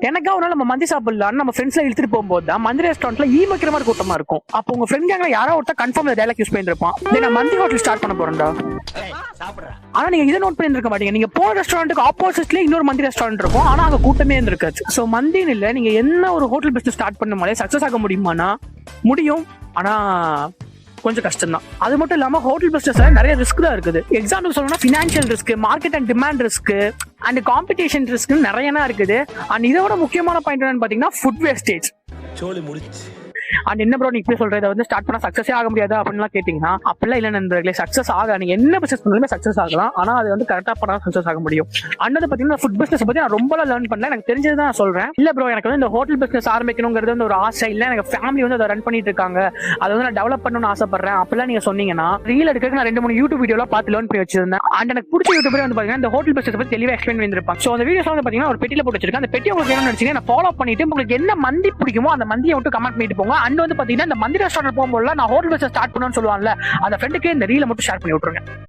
எனக்கா ஒரு நாள் நம்ம மந்தி சாப்பிடலாம் நம்ம ஃப்ரெண்ட்ஸ்ல இழுத்துட்டு போகும்போது தான் மந்தி ரெஸ்டாரண்ட்ல வைக்கிற மாதிரி கூட்டமா இருக்கும். அப்போ உங்க ஃப்ரெண்ட் கேங்ல யாரோ ஒருத்தர் கன்ஃபார்ம் டைலாக் யூஸ் பண்ணிருப்பான், நான் மந்தி ஹோட்டல் ஸ்டார்ட் பண்ண போறேன்டா. ஆனா நீங்க இதை நோட் பண்ணிருக்க மாட்டீங்க. நீங்க போற ரெஸ்டாரண்ட்டுக்கு ஆப்போசிட்ல இன்னொரு மந்தி ரெஸ்டாரண்ட் இருக்கும், ஆனா அங்க கூட்டமே இருந்திருக்காது. சோ மந்தின்னு இல்ல, நீங்க என்ன ஒரு ஹோட்டல் பிசினஸ் ஸ்டார்ட் பண்ணும்போதே சக்சஸ் ஆக முடியுமானா முடியும், ஆனா கொஞ்சம் கஷ்டம் தான். அது மட்டும் இல்லாம ஹோட்டல் பிசினஸ்ல நிறைய ரிஸ்க் தான் இருக்குது. எக்ஸாம்பிள் சொல்லணும்னா financial risk, market and demand risk and competition risk நிறைய இருக்குது. அண்ட் இதோட முக்கியமான பாயிண்ட் என்னன்னு பாத்தீங்கன்னா ஃபுட் வேஸ்டேஜ். அண்ட் என்ன ப்ரோ நீ இப்படி சொல்றதை வந்து ஸ்டார்ட் பண்ணா சக்சஸே ஆக முடியாது அப்படின்லாம் கேட்டீங்கன்னா அப்படிலாம் இல்லை நண்பர்களே. சக்சஸ் ஆக நீங்க என்ன பிசினஸ் பண்ணாலுமே சக்சஸ் ஆகலாம், ஆனா அது வந்து கரெக்டா பண்ணா சக்சஸ் ஆக முடியும். அண்ணது பாத்தீங்கன்னா ஃபுட் பிசினஸ் பத்தி நான் ரொம்ப லேர்ன் பண்ணல, எனக்கு தெரிஞ்சது தான் சொல்றேன். இல்ல ப்ரோ எனக்கு வந்து இந்த ஹோட்டல் பிசினஸ் ஆரம்பிக்கணுங்கிறது வந்து ஒரு ஆசை இல்ல, எனக்கு ஃபேமிலி வந்து அதை ரன் பண்ணிட்டு இருக்காங்க, அதை வந்து நான் டெவலப் பண்ணணும்னு ஆசைப்படுறேன் அப்படிலாம் நீங்க சொன்னீங்கன்னா ரீல் எடுக்க நான் 2-3 யூடியூப் வீடியோலாம் பார்த்து லேர்ன் பண்ணி வச்சிருந்தேன். அண்ட் எனக்கு பிடிச்ச யூடியூபரே வந்து பாத்தீங்கன்னா இந்த ஹோட்டல் பிசினஸ் பத்தி தெளிவாக எக்ஸ்பிளைன் பண்ணிருப்பாங்க. ஸோ அந்த வீடியோஸ் வந்து பாத்தீங்கன்னா ஒரு பெட்டியில போட்டு வச்சிருக்கேன். அந்த பெட்டி உங்களுக்கு என்ன நினைச்சீங்க நான் ஃபாலோ பண்ணிட்டு உங்களுக்கு என்ன மந்தி பிடிக்குமோ அந்த மந்தியை மட்டும் கமெண்ட் பண்ணிட்டு போங்க. அண்ட் வந்து பாத்தீங்கன்னா இந்த மந்தி ரெஸ்டாரண்ட் போகும்போது நான் ஹோட்டல் பிசினஸ் ஸ்டார்ட் பண்ணணும்னு சொல்லுவாங்கல்ல, அந்த ஃப்ரெண்டுக்கு இந்த ரீலை மட்டும் ஷேர் பண்ணி விட்டுருங்க.